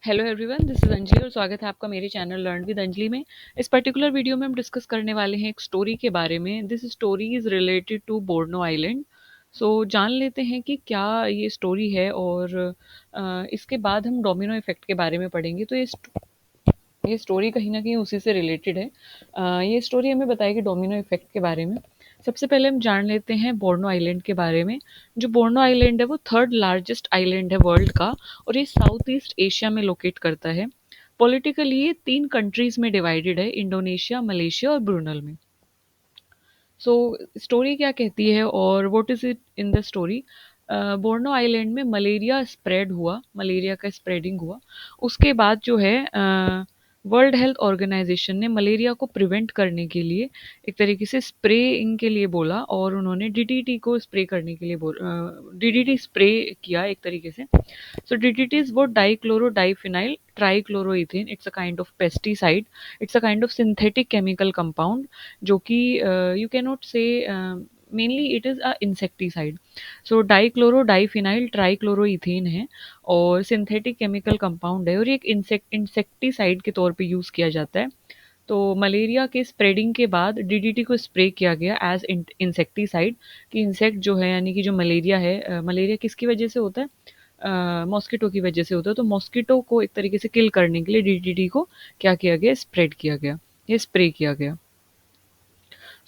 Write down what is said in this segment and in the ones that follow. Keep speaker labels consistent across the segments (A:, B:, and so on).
A: Hello everyone, this is Anjali और स्वागत है आपका मेरे चैनल लर्न विद अंजलि में। इस पर्टिकुलर वीडियो में हम डिस्कस करने वाले हैं एक स्टोरी के बारे में। This story is related to Borneo island. So जान लेते हैं कि क्या ये स्टोरी है और इसके बाद हम डोमिनो इफ़ेक्ट के बारे में पढ़ेंगे। तो ये स्टोरी कहीं न कहीं उसी से रिलेटेड है। ये स्टोरी हमें बताएगी डोमिनो इफ़ेक्ट के बारे में। सबसे पहले हम जान लेते हैं बोर्नो आइलैंड के बारे में। जो बोर्नो आइलैंड है वो थर्ड लार्जेस्ट आइलैंड है वर्ल्ड का और ये साउथ ईस्ट एशिया में लोकेट करता है। पॉलिटिकली ये 3 कंट्रीज़ में डिवाइडेड है, इंडोनेशिया, मलेशिया और ब्रूनल में। सो स्टोरी क्या कहती है और what is it in the story. Borneo island में मलेरिया स्प्रेड हुआ, मलेरिया का स्प्रेडिंग हुआ। उसके बाद जो है वर्ल्ड हेल्थ ऑर्गेनाइजेशन ने मलेरिया को प्रिवेंट करने के लिए एक तरीके से स्प्रेइंग के लिए बोला और उन्होंने डीडीटी को स्प्रे करने के लिए डीडीटी स्प्रे किया एक तरीके से। So DDT is what dichloro-diphenyl trichloroethane. It's a kind of pesticide. It's a kind of synthetic chemical compound जो कि you cannot say mainly it is a insecticide. So dichloro diphenyl trichloroethane है और synthetic chemical compound है और ये एक insecticide के तौर पे यूज़ किया जाता है। तो मलेरिया के स्प्रेडिंग के बाद डीडीटी को स्प्रे किया गया एज इंसेक्टिसाइड कि इंसेक्ट जो है यानी कि जो मलेरिया है, मलेरिया किसकी वजह से होता है, मॉस्किटो की वजह से होता है। तो मॉस्किटो को एक तरीके से किल करने के लिए डीडीटी को क्या किया गया, स्प्रेड किया गया, ये स्प्रे किया गया।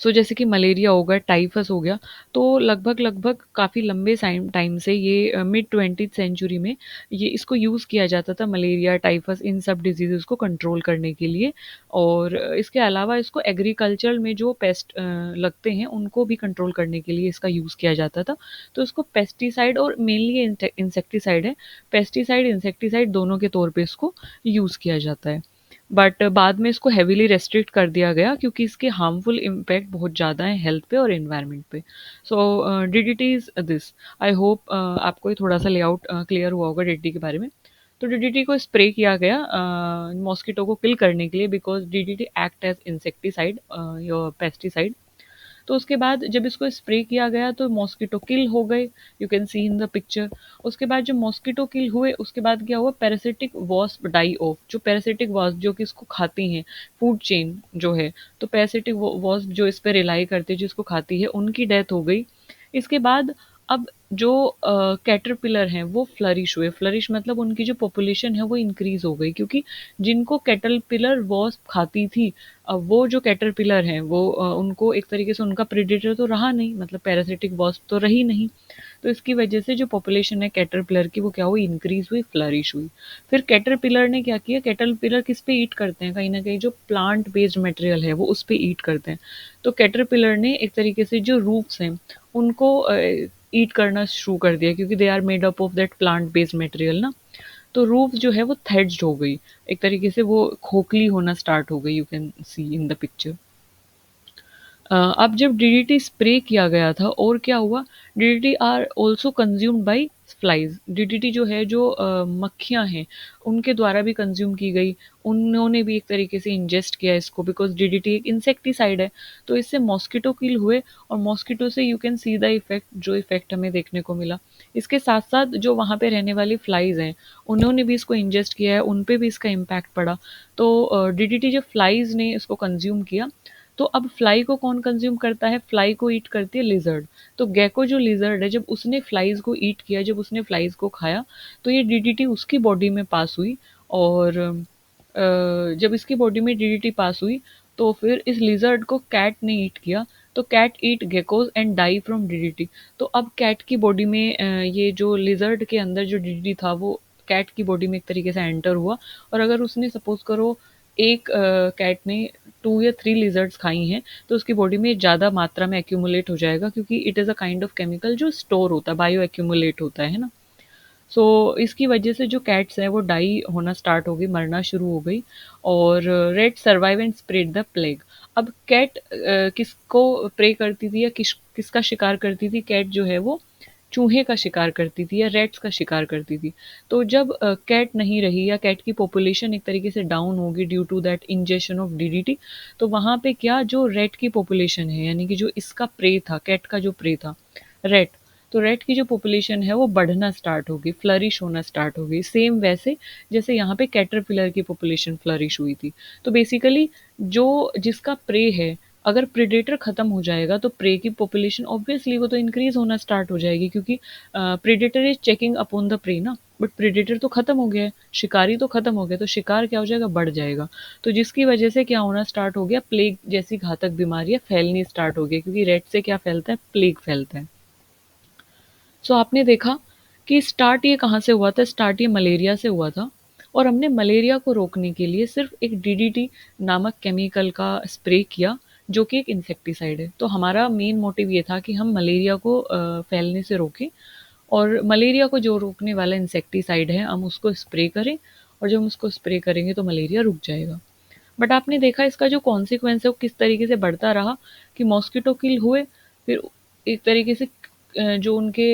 A: सो जैसे कि मलेरिया हो गया, टाइफस हो गया। तो लगभग लगभग काफ़ी लंबे टाइम से ये मिड 20th सेंचुरी में ये इसको यूज़ किया जाता था, मलेरिया, टाइफस इन सब डिजीज़ को कंट्रोल करने के लिए। और इसके अलावा इसको एग्रीकल्चर में जो पेस्ट लगते हैं उनको भी कंट्रोल करने के लिए इसका यूज़ किया जाता था। तो इसको पेस्टिसाइड और मेनली इंसेक्टिसाइड है, पेस्टिसाइड इंसेक्टिसाइड दोनों के तौर पे इसको यूज़ किया जाता है। बट बाद में इसको हेविली रेस्ट्रिक्ट कर दिया गया क्योंकि इसके हार्मफुल इम्पैक्ट बहुत ज़्यादा है हेल्थ पे और एनवायरनमेंट पे। So DDT is this. I hope आपको ये थोड़ा सा लेआउट क्लियर हुआ होगा डीडीटी के बारे में। तो डीडीटी को स्प्रे किया गया मॉस्किटो को किल करने के लिए because DDT act as insecticide या पेस्टिसाइड। तो उसके बाद जब इसको स्प्रे किया गया तो मॉस्किटो किल हो गए, you can see in the picture. उसके बाद जब मॉस्किटो किल हुए उसके बाद क्या हुआ, पैरासिटिक वॉस्प डाई ऑफ। जो पैरासिटिक वॉस्प जो कि इसको खाती हैं, फूड चेन जो है, तो पैरासिटिक वॉस्प जो इस पर रिलाई करती है, जिसको खाती है, उनकी डेथ हो गई। इसके बाद अब जो कैटरपिलर हैं वो फ्लरिश हुए। फ्लरिश मतलब उनकी जो पॉपुलेशन है वो इंक्रीज हो गई क्योंकि जिनको कैटरपिलर वॉस्प खाती थी, अब वो जो कैटरपिलर हैं वो उनको एक तरीके से उनका प्रेडेटर तो रहा नहीं, मतलब पैरासिटिक वॉस्प तो रही नहीं। तो इसकी वजह से जो पॉपुलेशन है कैटरपिलर की वो क्या हुई, इंक्रीज हुई, फ्लरिश हुई। फिर कैटरपिलर ने क्या किया, कैटरपिलर किस पे ईट करते हैं, कहीं ना कहीं जो प्लांट बेस्ड मटेरियल है वो उस पे ईट करते हैं। तो कैटरपिलर ने एक तरीके से जो रूट्स हैं उनको ईट करना शुरू कर दिया क्योंकि they are made up of that plant based material ना। तो रूफ जो है वो थेड्स्ड हो गई, एक तरीके से वो खोखली होना स्टार्ट हो गई, you can see in the picture. अब जब डीडीटी स्प्रे किया गया था और क्या हुआ, DDT are also consumed by flies. DDT जो है जो मक्खियाँ हैं उनके द्वारा भी कंज्यूम की गई, उन्होंने भी एक तरीके से इंजेस्ट किया इसको बिकॉज डीडीटी एक इंसेक्टिसाइड है। तो इससे मॉस्किटो किल हुए और मॉस्किटो से you can see the effect, जो इफेक्ट हमें देखने को मिला। इसके साथ साथ जो वहाँ पे रहने वाली फ्लाइज हैं उन्होंने भी इसको इंजेस्ट किया है, उन पे भी इसका इम्पैक्ट पड़ा। तो डीडीटी जब फ्लाइज ने इसको कंज्यूम किया तो अब फ्लाई को कौन कंज्यूम करता है, फ्लाई को ईट करती है लिजर्ड। तो गेको जो लिजर्ड है, जब उसने फ्लाइज को ईट किया, जब उसने फ्लाइज को खाया, तो ये डीडीटी उसकी बॉडी में पास हुई। और जब इसकी बॉडी में डीडीटी पास हुई तो फिर इस लिजर्ड को कैट ने ईट किया। तो cat eat geckos and die from DDT. तो अब कैट की बॉडी में ये जो लिजर्ड के अंदर जो डीडीटी था वो कैट की बॉडी में एक तरीके से एंटर हुआ। और अगर उसने सपोज करो एक कैट ने 2 या 3 लिजर्ड्स खाई हैं तो उसकी बॉडी में ज़्यादा मात्रा में एक्यूमुलेट हो जाएगा क्योंकि it is a kind of chemical जो स्टोर होता है, बायो एक्यूमुलेट होता है ना। सो इसकी वजह से जो कैट्स हैं वो डाई होना स्टार्ट हो गई, मरना शुरू हो गई। और red survive and spread the plague. अब कैट किसको प्रे करती थी या किसका शिकार करती थी, कैट जो है वो चूहे का शिकार करती थी या रेट्स का शिकार करती थी। तो जब कैट नहीं रही या कैट की पॉपुलेशन एक तरीके से डाउन होगी due to that injection of DDT, तो वहाँ पे क्या, जो रेट की पॉपुलेशन है यानी कि जो इसका प्रे था, कैट का जो प्रे था, रेट, तो रैट की जो पॉपुलेशन है वो बढ़ना स्टार्ट होगी, फ्लरिश होना स्टार्ट होगी, सेम वैसे जैसे यहाँ पे कैटरपिलर की पॉपुलेशन फ्लरिश हुई थी। तो बेसिकली जो जिसका प्रे है, अगर प्रेडेटर खत्म हो जाएगा तो प्रे की पॉपुलेशन ऑब्वियसली वो तो इंक्रीज होना स्टार्ट हो जाएगी, क्योंकि predator is checking upon the prey ना। बट प्रेडेटर तो खत्म हो गया है, शिकारी तो खत्म हो गया, तो शिकार क्या हो जाएगा, बढ़ जाएगा। तो जिसकी वजह से क्या होना स्टार्ट हो गया, प्लेग जैसी घातक बीमारियां फैलनी स्टार्ट हो गई, क्योंकि रेट से क्या फैलता है, प्लेग फैलता है। सो आपने देखा कि स्टार्ट ये कहाँ से हुआ था, स्टार्ट ये मलेरिया से हुआ था। और हमने मलेरिया को रोकने के लिए सिर्फ एक डीडीटी नामक केमिकल का स्प्रे किया, जो कि एक इंसेक्टिसाइड है। तो हमारा मेन मोटिव ये था कि हम मलेरिया को फैलने से रोकें, और मलेरिया को जो रोकने वाला इंसेक्टिसाइड है हम उसको स्प्रे करें, और जब हम उसको स्प्रे करेंगे तो मलेरिया रुक जाएगा। बट आपने देखा इसका जो कॉन्सिक्वेंस है वो किस तरीके से बढ़ता रहा, कि मॉस्किटो किल हुए, फिर एक तरीके से जो उनके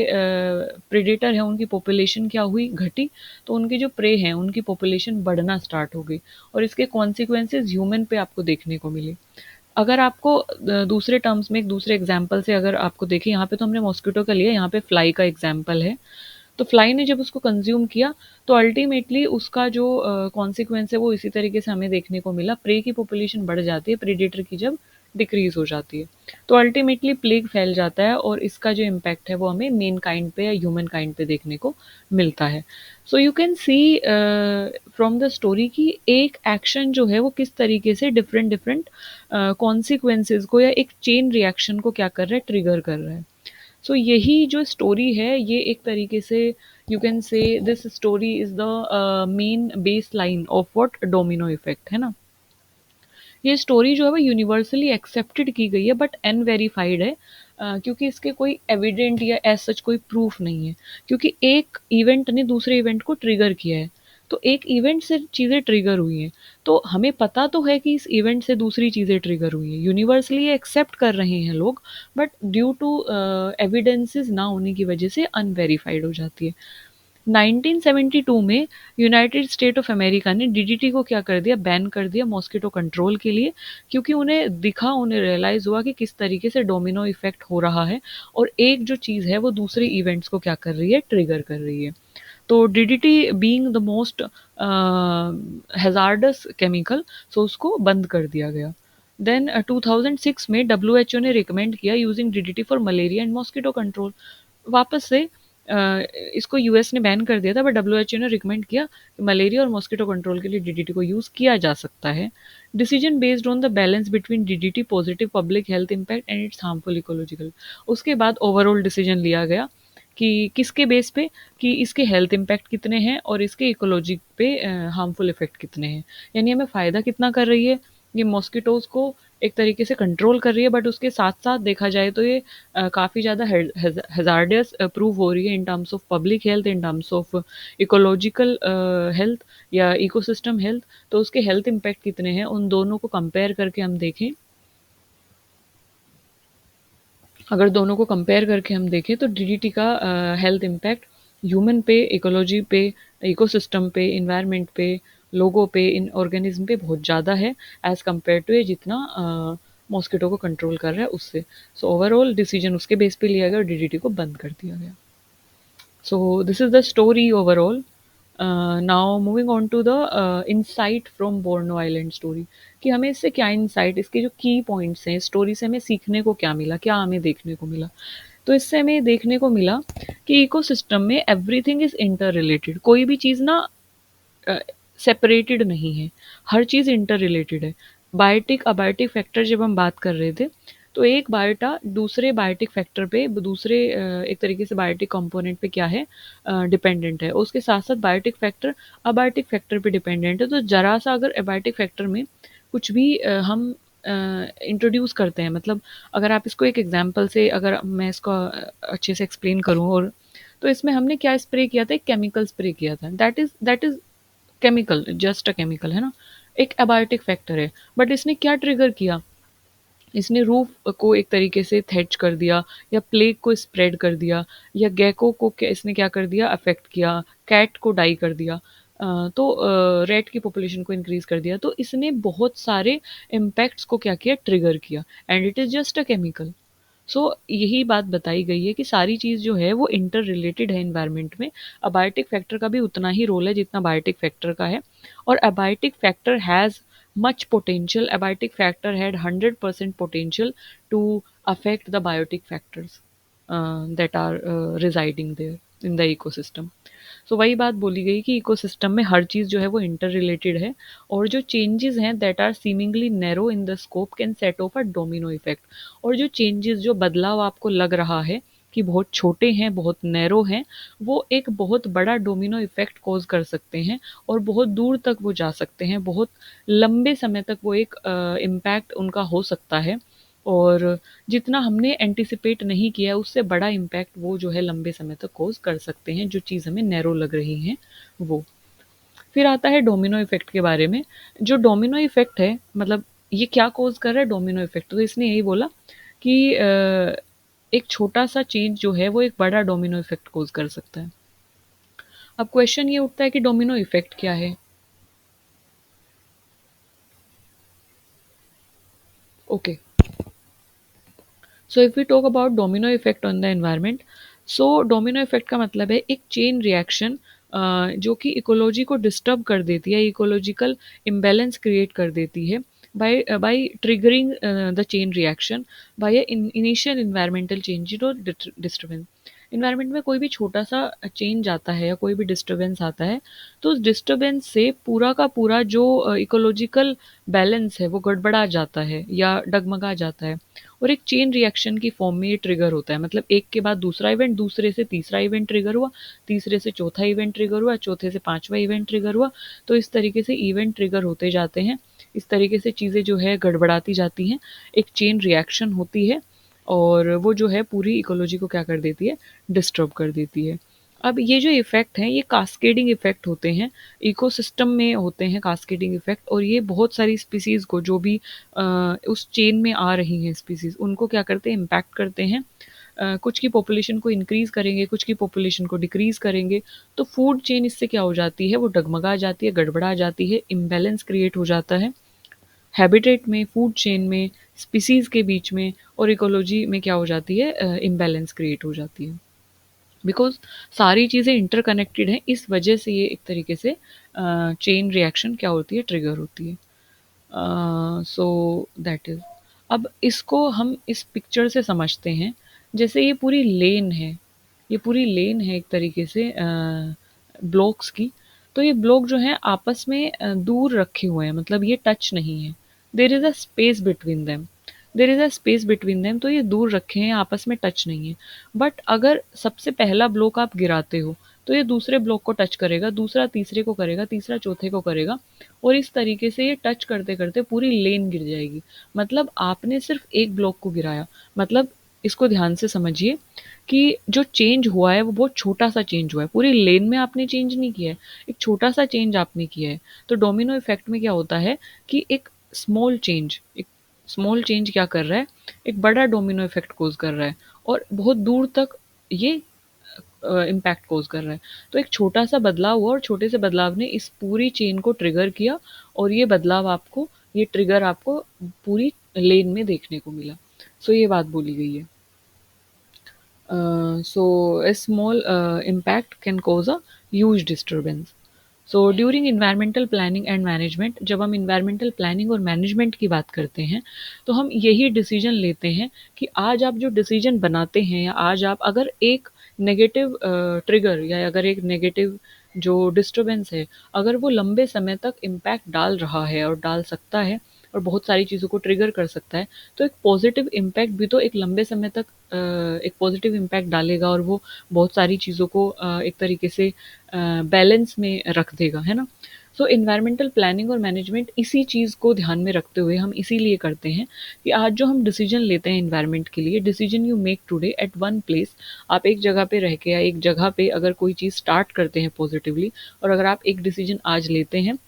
A: प्रेडेटर हैं उनकी पॉपुलेशन क्या हुई, घटी, तो उनके जो प्रे हैं उनकी पॉपुलेशन बढ़ना स्टार्ट हो गई, और इसके कॉन्सिक्वेंसेज ह्यूमन पे आपको देखने को मिले। अगर आपको दूसरे टर्म्स में एक दूसरे एग्जाम्पल से अगर आपको देखें, यहाँ पे तो हमने मॉस्किटो का लिया, यहाँ पे फ्लाई का एग्जाम्पल है। तो फ्लाई ने जब उसको कंज्यूम किया तो अल्टीमेटली उसका जो कॉन्सिक्वेंस है वो इसी तरीके से हमें देखने को मिला, प्रे की पॉपुलेशन बढ़ जाती है प्रेडेटर की जब डिक्रीज हो जाती है, तो अल्टीमेटली प्लेग फैल जाता है, और इसका जो इम्पैक्ट है वो हमें मेन काइंड पे या ह्यूमन काइंड पे देखने को मिलता है। So you can see from the story की एक एक्शन जो है वो किस तरीके से डिफरेंट डिफरेंट कॉन्सिक्वेंसेज को या एक चेन रिएक्शन को क्या कर रहा है, ट्रिगर कर रहा है। सो यही जो स्टोरी है ये एक तरीके से you can say this story is the main base line of what domino effect है ना। ये स्टोरी जो है वो यूनिवर्सली एक्सेप्टेड की गई है, बट अनवेरीफाइड है, क्योंकि इसके कोई एविडेंट या एज सच कोई प्रूफ नहीं है, क्योंकि एक इवेंट ने दूसरे इवेंट को ट्रिगर किया है। तो एक इवेंट से चीज़ें ट्रिगर हुई हैं, तो हमें पता तो है कि इस इवेंट से दूसरी चीज़ें ट्रिगर हुई हैं, यूनिवर्सली एक्सेप्ट कर रहे हैं लोग, बट ड्यू टू एविडेंसेस ना होने की वजह से अनवेरीफाइड हो जाती है। 1972 में यूनाइटेड स्टेट ऑफ अमेरिका ने डीडीटी को क्या कर दिया, बैन कर दिया मॉस्किटो कंट्रोल के लिए, क्योंकि उन्हें दिखा, उन्हें रियलाइज हुआ कि किस तरीके से डोमिनो इफेक्ट हो रहा है, और एक जो चीज़ है वो दूसरे इवेंट्स को क्या कर रही है, ट्रिगर कर रही है। तो DDT being the most hazardous chemical, so उसको बंद कर दिया गया। देन 2006 में डब्ल्यू ने रिकमेंड किया using DDT for malaria and mosquito control. वापस से इसको यूएस ने बैन कर दिया था, बट डब्ल्यूएचओ ने रिकमेंड किया कि मलेरिया और मॉस्किटो कंट्रोल के लिए डीडीटी को यूज़ किया जा सकता है। Decision based on the balance between DDT positive public health impact and it's harmful ecological. उसके बाद ओवरऑल डिसीजन लिया गया कि किसके बेस पे, कि इसके हेल्थ इम्पैक्ट कितने हैं और इसके इकोलॉजी पे हार्मफुल इफेक्ट कितने हैं, यानी हमें फ़ायदा कितना कर रही है ये मॉस्किटोज़ को एक तरीके से कंट्रोल कर रही है, बट उसके साथ साथ देखा जाए तो ये काफ़ी ज़्यादा हैज़ार्डियस प्रूव हो रही है in terms of public health, in terms of ecological health या इकोसिस्टम हेल्थ। तो उसके हेल्थ इम्पैक्ट कितने हैं उन दोनों को कंपेयर करके हम देखें, अगर दोनों को कंपेयर करके हम देखें तो डीडीटी का हेल्थ इम्पैक्ट ह्यूमन पे, इकोलॉजी पे, इकोसिस्टम पे, इन्वायरमेंट पे, लोगों पे, इन ऑर्गेनिज्म पे बहुत ज़्यादा है एज़ कम्पेयर टू ये जितना मॉस्किटो को कंट्रोल कर रहा है उससे। सो ओवरऑल डिसीजन उसके बेस पे लिया गया और डीडीटी को बंद कर दिया गया। So this is the story overall. Now moving on to the insight from Borneo island story, कि हमें इससे क्या इंसाइट, इसके जो की पॉइंट्स हैं स्टोरी से हमें सीखने को क्या मिला, क्या हमें देखने को मिला। तो इससे हमें देखने को मिला कि इकोसिस्टम में एवरीथिंग इज इंटर रिलेटेड, कोई भी चीज़ ना सेपरेटेड नहीं है, हर चीज़ इंटर रिलेटेड है। बायोटिक अबायोटिक फैक्टर जब हम बात कर रहे थे, तो एक बायोटा दूसरे बायोटिक फैक्टर पे, दूसरे एक तरीके से बायोटिक कंपोनेंट पे क्या है, डिपेंडेंट है। उसके साथ साथ बायोटिक फैक्टर अबायोटिक फैक्टर पे डिपेंडेंट है। तो ज़रा सा अगर अबायोटिक फैक्टर में कुछ भी हम इंट्रोड्यूस करते हैं, मतलब अगर आप इसको एक एग्जांपल से, अगर मैं इसको अच्छे से एक्सप्लेन करूँ, और तो इसमें हमने क्या स्प्रे किया था, एक केमिकल स्प्रे किया था, that is chemical, just a chemical है ना, एक एबायोटिक फैक्टर है। बट इसने क्या ट्रिगर किया, इसने रूफ को एक तरीके से थेच कर दिया, या प्लेग को स्प्रेड कर दिया, या गैको को इसने क्या कर दिया, अफेक्ट किया, कैट को डाई कर दिया, तो रेट की पॉपुलेशन को इंक्रीज कर दिया। तो इसने बहुत सारे इम्पैक्ट्स को क्या किया, ट्रिगर किया, and it is just a chemical. So यही बात बताई गई है कि सारी चीज़ जो है वो इंटर रिलेटेड है एनवायरनमेंट में। अबायोटिक फैक्टर का भी उतना ही रोल है जितना बायोटिक फैक्टर का है, और abiotic factor has much potential. Abiotic factor had 100% potential to affect the biotic factors that are residing there in the ecosystem. सो वही बात बोली गई कि इकोसिस्टम में हर चीज़ जो है वो इंटर रिलेटेड है, और जो चेंजेस हैं that are seemingly narrow in the scope can set off a domino effect. और जो चेंजेस, जो बदलाव आपको लग रहा है कि बहुत छोटे हैं, बहुत नैरो हैं, वो एक बहुत बड़ा डोमिनो इफेक्ट कॉज कर सकते हैं, और बहुत दूर तक वो जा सकते हैं, बहुत लंबे समय तक वो एक इम्पैक्ट उनका हो सकता है। और जितना हमने एंटिसिपेट नहीं किया उससे बड़ा इम्पैक्ट वो जो है लंबे समय तक कॉज कर सकते हैं, जो चीज़ हमें नैरो लग रही हैं वो। फिर आता है डोमिनो इफेक्ट के बारे में। जो डोमिनो इफेक्ट है, मतलब ये क्या कॉज कर रहा है डोमिनो इफेक्ट, तो इसने यही बोला कि एक छोटा सा चेंज जो है वो एक बड़ा डोमिनो इफेक्ट कॉज कर सकता है। अब क्वेश्चन ये उठता है कि डोमिनो इफेक्ट क्या है। Okay, so if we talk about domino effect on the environment, so domino effect का मतलब है एक चेन रिएक्शन जो कि इकोलॉजी को डिस्टर्ब कर देती है, इकोलॉजिकल इम्बैलेंस क्रिएट कर देती है by triggering the chain reaction by initial environmental change और डिस्टर्बेंस। इन्वायरमेंट में कोई भी छोटा सा चेंज आता है या कोई भी डिस्टर्बेंस आता है, तो उस डिस्टर्बेंस से पूरा का पूरा जो इकोलॉजिकल बैलेंस है वो गड़बड़ा जाता है या डगमगा जाता है, और एक चेन रिएक्शन की फॉर्म में ये ट्रिगर होता है। मतलब एक के बाद दूसरा इवेंट, दूसरे से तीसरा इवेंट ट्रिगर हुआ, तीसरे से चौथा इवेंट ट्रिगर हुआ, चौथे से पांचवा इवेंट ट्रिगर हुआ, तो इस तरीके से इवेंट ट्रिगर होते जाते हैं। इस तरीके से चीज़ें जो है गड़बड़ाती जाती हैं, एक चेन रिएक्शन होती है, और वो जो है पूरी इकोलॉजी को क्या कर देती है, डिस्टर्ब कर देती है। अब ये जो इफ़ेक्ट हैं ये कास्केडिंग इफ़ेक्ट होते हैं, इकोसिस्टम में होते हैं कास्केडिंग इफ़ेक्ट, और ये बहुत सारी स्पीसीज़ को, जो भी उस चेन में आ रही हैं स्पीसीज़, उनको क्या करते हैं, इम्पैक्ट करते हैं। कुछ की पॉपुलेशन को इंक्रीज़ करेंगे, कुछ की पॉपुलेशन को डिक्रीज़ करेंगे, तो फूड चेन इससे क्या हो जाती है, वो डगमगा जाती है, गड़बड़ा जाती है, इम्बैलेंस क्रिएट हो जाता है हैबिटेट में, फूड चेन में, स्पीसीज़ के बीच में, और इकोलॉजी में क्या हो जाती है, इम्बैलेंस क्रिएट हो जाती है। बिकॉज सारी चीज़ें इंटरकनेक्टेड हैं, इस वजह से ये एक तरीके से चेन रिएक्शन क्या होती है, ट्रिगर होती है। So that is. अब इसको हम इस पिक्चर से समझते हैं, जैसे ये पूरी लेन है, ये पूरी लेन है एक तरीके से ब्लॉक्स की। तो ये ब्लॉक जो हैं आपस में दूर रखे हुए हैं, मतलब ये टच नहीं है, there is a space between them, there is a space between them, तो ये दूर रखे हैं, आपस में टच नहीं है। बट अगर सबसे पहला ब्लॉक आप गिराते हो, तो ये दूसरे ब्लॉक को टच करेगा, दूसरा तीसरे को करेगा, तीसरा चौथे को करेगा, और इस तरीके से ये टच करते करते पूरी लेन गिर जाएगी। मतलब आपने सिर्फ एक ब्लॉक को गिराया, मतलब इसको ध्यान से समझिए कि जो चेंज हुआ है वो बहुत छोटा सा चेंज हुआ है, पूरी लेन में आपने चेंज नहीं किया है, एक छोटा सा चेंज आपने किया है। तो डोमिनो इफेक्ट में क्या होता है कि एक स्मॉल चेंज क्या कर रहा है, एक बड़ा डोमिनो इफेक्ट कोज कर रहा है, और बहुत दूर तक ये इम्पैक्ट कोज कर रहा है। तो एक छोटा सा बदलाव हुआ, और छोटे से बदलाव ने इस पूरी चेन को ट्रिगर किया, और ये बदलाव आपको, ये ट्रिगर आपको पूरी लेन में देखने को मिला। सो ये बात बोली गई है। So a small impact can cause a huge disturbance. So during environmental planning and management, जब हम इन्वायरमेंटल प्लानिंग और मैनेजमेंट की बात करते हैं, तो हम यही डिसीजन लेते हैं कि आज आप जो डिसीजन बनाते हैं, या आज आप अगर एक नेगेटिव ट्रिगर, या अगर एक नेगेटिव जो डिस्टर्बेंस है, अगर वो लंबे समय तक इम्पैक्ट डाल रहा है और डाल सकता है, और बहुत सारी चीज़ों को ट्रिगर कर सकता है, तो एक पॉजिटिव इम्पैक्ट भी तो एक लंबे समय तक एक पॉजिटिव इम्पैक्ट डालेगा, और वो बहुत सारी चीज़ों को एक तरीके से बैलेंस में रख देगा, है ना। सो इन्वायरमेंटल प्लानिंग और मैनेजमेंट इसी चीज़ को ध्यान में रखते हुए हम इसीलिए करते हैं कि आज जो हम डिसीजन लेते हैं इन्वायरमेंट के लिए, decision you make today at one place, आप एक जगह पे रह के या एक जगह पे अगर कोई चीज़ स्टार्ट करते हैं पॉजिटिवली, और अगर आप एक डिसीजन आज लेते हैं,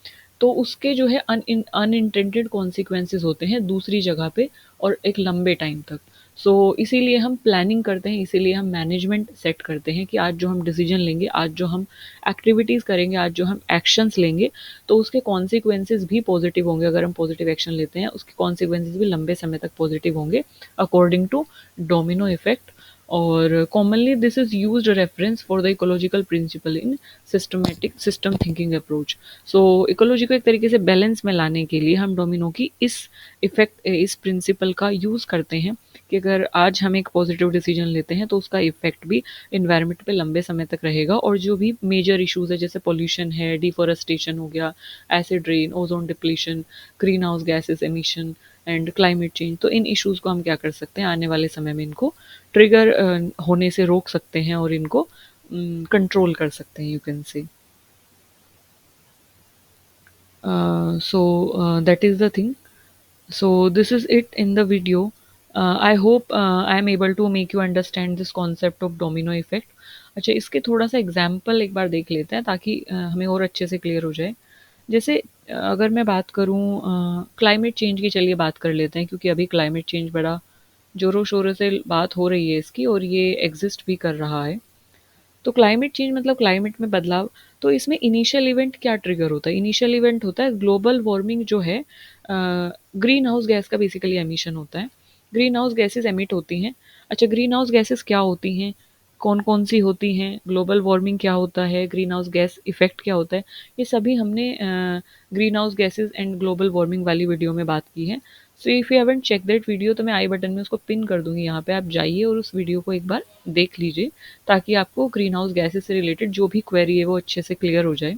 A: तो उसके जो है अनइंटेंडेड कॉन्सिक्वेंसेस होते हैं दूसरी जगह पे और एक लंबे टाइम तक। सो इसीलिए हम प्लानिंग करते हैं, इसीलिए हम मैनेजमेंट सेट करते हैं कि आज जो हम डिसीजन लेंगे, आज जो हम एक्टिविटीज़ करेंगे, आज जो हम एक्शंस लेंगे, तो उसके कॉन्सिक्वेंसेस भी पॉजिटिव होंगे। अगर हम पॉजिटिव एक्शन लेते हैं, उसके कॉन्सिक्वेंसेस भी लंबे समय तक पॉजिटिव होंगे, अकॉर्डिंग टू डोमिनो इफेक्ट। और commonly this is used reference for the ecological principle in systematic system thinking approach. So ecology को एक तरीके से बैलेंस में लाने के लिए हम डोमिनो की इस प्रिंसिपल का यूज़ करते हैं कि अगर आज हम एक पॉजिटिव डिसीजन लेते हैं तो उसका इफेक्ट भी इन्वायरमेंट पे लंबे समय तक रहेगा, और जो भी मेजर इश्यूज है जैसे पोल्यूशन है, डिफॉरेस्टेशन हो गया, acid rain, ozone depletion, green house gases emission and climate change, तो इन इश्यूज को हम क्या कर सकते हैं, आने वाले समय में इनको ट्रिगर होने से रोक सकते हैं और इनको कंट्रोल कर सकते हैं, you can say. So that is the thing. So this is it in the video. I hope I am able to make you understand this concept of domino effect. अच्छा, इसके थोड़ा सा एग्जाम्पल एक बार देख लेते हैं ताकि हमें और अच्छे से क्लियर हो जाए। जैसे अगर मैं बात करूँ क्लाइमेट चेंज की, चलिए बात कर लेते हैं, क्योंकि अभी क्लाइमेट चेंज बड़ा ज़ोरों शोरों से बात हो रही है इसकी, और ये एग्जिस्ट भी कर रहा है। तो क्लाइमेट चेंज मतलब क्लाइमेट में बदलाव। तो इसमें इनिशियल इवेंट क्या ट्रिगर होता है? इनिशियल इवेंट होता है ग्लोबल वार्मिंग जो है, ग्रीन हाउस गैस का बेसिकली एमिशन होता है। ग्रीन हाउस गैसेस एमिट होती हैं। अच्छा, ग्रीन हाउस गैसेस क्या होती हैं, कौन कौन सी होती हैं, ग्लोबल वार्मिंग क्या होता है, ग्रीन हाउस गैस इफेक्ट क्या होता है, ये सभी हमने green house gases and global warming वाली वीडियो में बात की है। So if you haven't check that video, तो मैं आई बटन में उसको पिन कर दूंगी, यहाँ पे आप जाइए और उस वीडियो को एक बार देख लीजिए, ताकि आपको ग्रीन हाउस गैसेस से रिलेटेड जो भी क्वेरी है वो अच्छे से क्लियर हो जाए।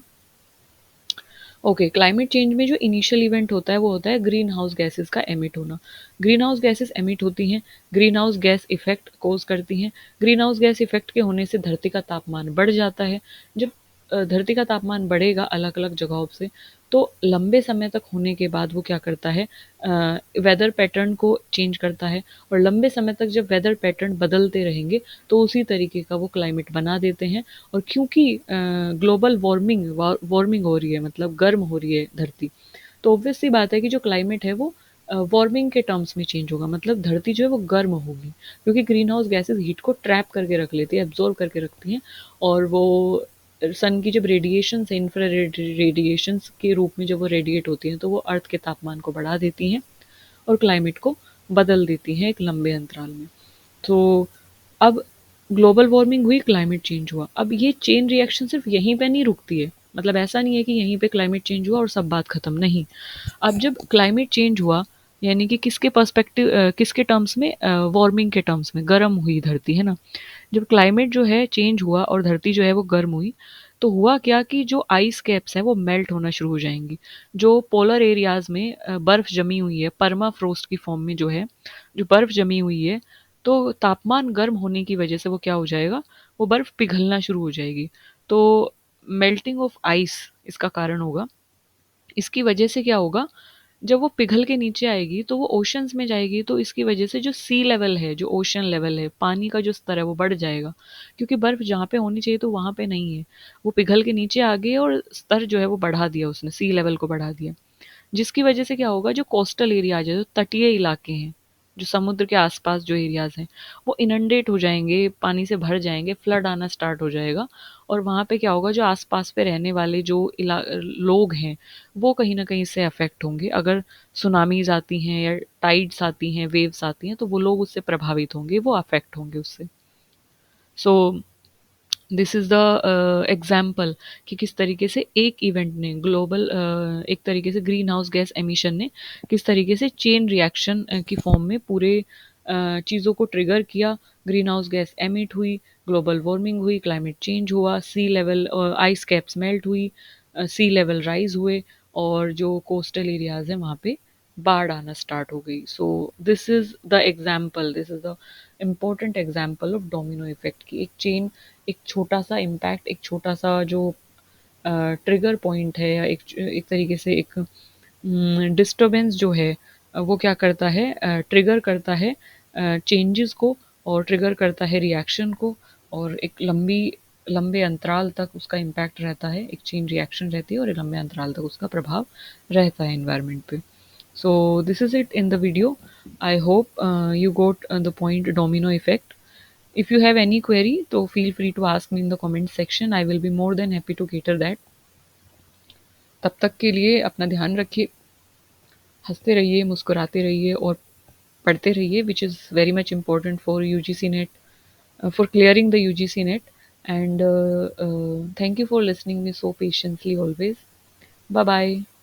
A: ओके, क्लाइमेट चेंज में जो इनिशियल इवेंट होता है वो होता है ग्रीन हाउस गैसेस का एमिट होना। ग्रीन हाउस गैसेस एमिट होती हैं, ग्रीन हाउस गैस इफेक्ट कोज करती हैं। ग्रीन हाउस गैस इफेक्ट के होने से धरती का तापमान बढ़ जाता है। जब धरती का तापमान बढ़ेगा अलग अलग जगहों से, तो लंबे समय तक होने के बाद वो क्या करता है, वेदर पैटर्न को चेंज करता है। और लंबे समय तक जब वेदर पैटर्न बदलते रहेंगे तो उसी तरीके का वो क्लाइमेट बना देते हैं। और क्योंकि ग्लोबल वार्मिंग हो रही है, मतलब गर्म हो रही है धरती, तो ऑब्वियस सी बात है कि जो क्लाइमेट है वो वार्मिंग के टर्म्स में चेंज होगा, मतलब धरती जो है वो गर्म होगी, क्योंकि ग्रीन हाउस गैसेज हीट को ट्रैप करके रख लेती है, एब्जॉर्व करके रखती हैं। और वो सन की जब रेडिएशन है, इंफ्रारेड रेडिएशंस के रूप में जब वो रेडिएट होती हैं, तो वो अर्थ के तापमान को बढ़ा देती हैं और क्लाइमेट को बदल देती हैं एक लंबे अंतराल में। तो अब ग्लोबल वार्मिंग हुई, क्लाइमेट चेंज हुआ। अब ये चेन रिएक्शन सिर्फ यहीं पे नहीं रुकती है, मतलब ऐसा नहीं है कि यहीं पे क्लाइमेट चेंज हुआ और सब बात खत्म, नहीं। अब जब क्लाइमेट चेंज हुआ, यानी कि किसके पर्सपेक्टिव, किसके टर्म्स में, वार्मिंग के टर्म्स में, गर्म हुई धरती, है ना। जब क्लाइमेट जो है चेंज हुआ और धरती जो है वो गर्म हुई, तो हुआ क्या कि जो आइस कैप्स हैं वो मेल्ट होना शुरू हो जाएंगी। जो पोलर एरियाज में बर्फ जमी हुई है, पर्मा फ्रोस्ट की फॉर्म में जो है, जो बर्फ जमी हुई है, तो तापमान गर्म होने की वजह से वो क्या हो जाएगा, वो बर्फ पिघलना शुरू हो जाएगी। तो मेल्टिंग ऑफ आइस इसका कारण होगा। इसकी वजह से क्या होगा, जब वो पिघल के नीचे आएगी तो वो ओशंस में जाएगी, तो इसकी वजह से जो सी लेवल है, जो ओशन लेवल है, पानी का जो स्तर है वो बढ़ जाएगा, क्योंकि बर्फ जहाँ पे होनी चाहिए तो वहाँ पे नहीं है, वो पिघल के नीचे आ गई और स्तर जो है वो बढ़ा दिया, उसने सी लेवल को बढ़ा दिया। जिसकी वजह से क्या होगा, जो कोस्टल एरियाज है, जो तटीय इलाके हैं, जो समुद्र के आसपास जो एरियाज हैं, वो इनंडेट हो जाएंगे, पानी से भर जाएंगे, फ्लड आना स्टार्ट हो जाएगा। और वहाँ पे क्या होगा, जो आसपास पे रहने वाले जो लोग हैं, वो कहीं ना कहीं इससे अफेक्ट होंगे। अगर सुनामीज आती हैं या टाइड्स आती हैं, वेव्स आती हैं, तो वो लोग उससे प्रभावित होंगे, वो अफेक्ट होंगे उससे। सो दिस इज़ द एग्जाम्पल कि किस तरीके से एक इवेंट ने ग्लोबल, एक तरीके से ग्रीन हाउस गैस एमिशन ने किस तरीके से चेन रिएक्शन की फॉर्म में पूरे चीज़ों को ट्रिगर किया। ग्रीन हाउस गैस एमिट हुई, ग्लोबल वार्मिंग हुई, क्लाइमेट चेंज हुआ, सी लेवल, आइस कैप्स मेल्ट हुई, सी लेवल राइज हुए, और जो कोस्टल एरियाज हैं वहाँ पे बाढ़ आना स्टार्ट हो गई। सो this is the example, this is the important example of domino effect की एक चेन, एक छोटा सा इम्पैक्ट, एक छोटा सा जो ट्रिगर पॉइंट है, या एक तरीके से एक डिस्टरबेंस जो है, वो क्या करता है, ट्रिगर करता है चेंजेस को, और ट्रिगर करता है रिएक्शन को, और एक लंबे अंतराल तक उसका इम्पैक्ट रहता है, एक चेन रिएक्शन रहती है और एक लंबे अंतराल तक उसका प्रभाव रहता है इन्वायरमेंट पे। So this is it in the video. I hope you got the point domino effect. If you have any query, so feel free to ask me in the comment section. I will be more than happy to cater that. तब तक के लिए अपना ध्यान रखिए, हँसते रहिए, मुस्कुराते रहिए और पढ़ते रहिए, which is very much important for UGC NET, for clearing the UGC NET. And thank you for listening me so patiently always. Bye bye.